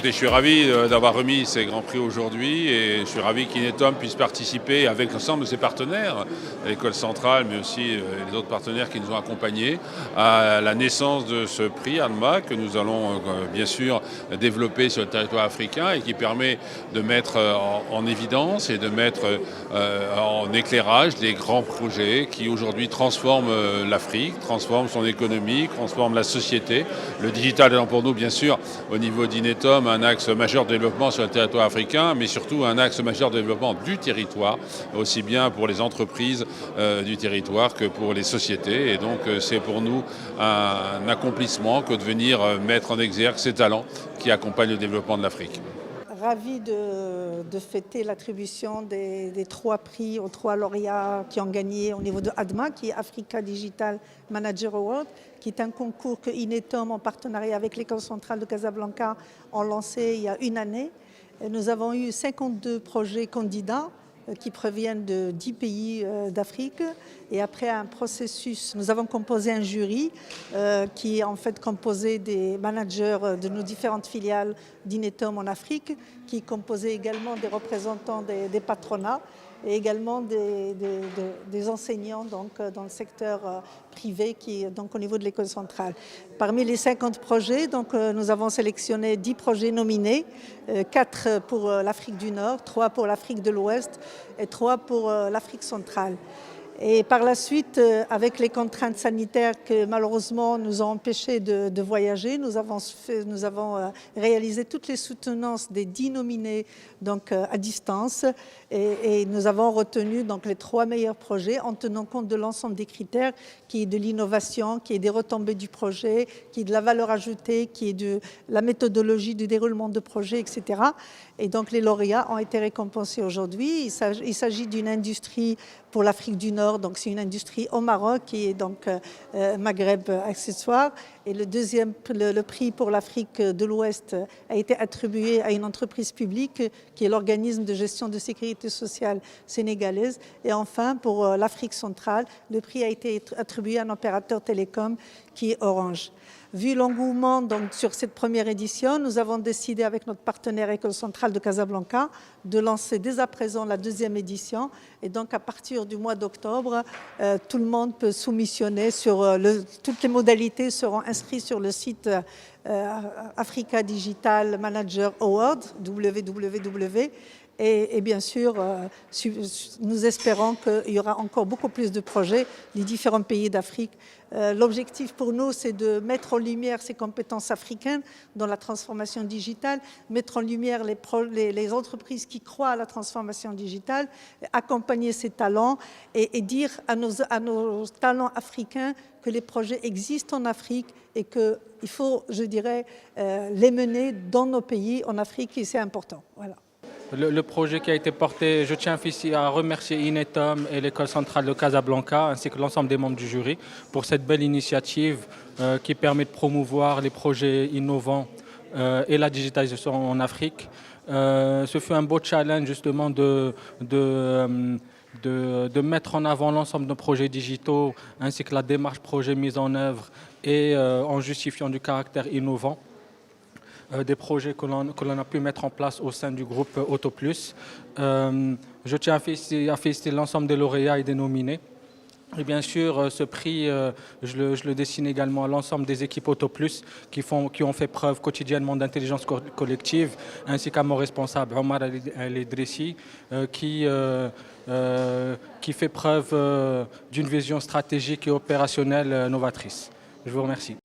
Écoutez, je suis ravi d'avoir remis ces grands prix aujourd'hui et je suis ravi qu'Inetom puisse participer avec l'ensemble de ses partenaires, l'école centrale, mais aussi les autres partenaires qui nous ont accompagnés à la naissance de ce prix ANMA que nous allons bien sûr développer sur le territoire africain et qui permet de mettre en évidence et de mettre en éclairage des grands projets qui aujourd'hui transforment l'Afrique, transforment son économie, transforment la société. Le digital étant pour nous bien sûr au niveau d'Inetom un axe majeur de développement sur le territoire africain, mais surtout un axe majeur de développement du territoire, aussi bien pour les entreprises du territoire que pour les sociétés. Et donc c'est pour nous un accomplissement que de venir mettre en exergue ces talents qui accompagnent le développement de l'Afrique. Ravi de fêter l'attribution des 3 prix aux 3 lauréats qui ont gagné au niveau de ADMA, qui est Africa Digital Manager Award, qui est un concours que Inetom, en partenariat avec l'École centrale de Casablanca, ont lancé il y a une année. Et nous avons eu 52 projets candidats qui proviennent de 10 pays d'Afrique. Et après un processus, nous avons composé un jury qui est en fait composé des managers de nos différentes filiales d'Inetom en Afrique, qui est composé également des représentants des patronats et également des enseignants donc, dans le secteur privé qui est donc, au niveau de l'école centrale. Parmi les 50 projets, donc, nous avons sélectionné 10 projets nominés, 4 pour l'Afrique du Nord, 3 pour l'Afrique de l'Ouest et 3 pour l'Afrique centrale. Et par la suite, avec les contraintes sanitaires que malheureusement nous ont empêchés de voyager, nous avons réalisé toutes les soutenances des 10 nominés donc, à distance et nous avons retenu donc, les 3 meilleurs projets en tenant compte de l'ensemble des critères qui est de l'innovation, qui est des retombées du projet, qui est de la valeur ajoutée, qui est de la méthodologie du déroulement de projet, etc. Et donc les lauréats ont été récompensés aujourd'hui. Il s'agit d'une industrie pour l'Afrique du Nord, donc c'est une industrie au Maroc qui est donc Maghreb accessoire. Et le prix pour l'Afrique de l'Ouest a été attribué à une entreprise publique qui est l'organisme de gestion de sécurité sociale sénégalaise. Et enfin, pour l'Afrique centrale, le prix a été attribué à un opérateur télécom qui est Orange. Vu l'engouement sur cette première édition, nous avons décidé avec notre partenaire École centrale de Casablanca de lancer dès à présent la 2e édition. Et donc à partir du mois d'octobre, tout le monde peut soumissionner toutes les modalités seront inscrites sur le site Africa Digital Manager Award, www. Et bien sûr, nous espérons qu'il y aura encore beaucoup plus de projets des différents pays d'Afrique. L'objectif pour nous, c'est de mettre en lumière ces compétences africaines dans la transformation digitale, mettre en lumière les entreprises qui croient à la transformation digitale, accompagner ces talents et dire à nos talents africains que les projets existent en Afrique et qu'il faut, je dirais, les mener dans nos pays en Afrique et c'est important. Voilà. Le projet qui a été porté, je tiens ici à remercier Inetom et l'École centrale de Casablanca ainsi que l'ensemble des membres du jury pour cette belle initiative qui permet de promouvoir les projets innovants et la digitalisation en Afrique. Ce fut un beau challenge justement de mettre en avant l'ensemble de nos projets digitaux ainsi que la démarche projet mise en œuvre et en justifiant du caractère innovant. Des projets que l'on a pu mettre en place au sein du groupe AutoPlus. Je tiens à féliciter l'ensemble des lauréats et des nominés. Et bien sûr, ce prix, je le destine également à l'ensemble des équipes AutoPlus qui ont fait preuve quotidiennement d'intelligence collective, ainsi qu'à mon responsable, Omar El-Idrissi, qui fait preuve d'une vision stratégique et opérationnelle novatrice. Je vous remercie.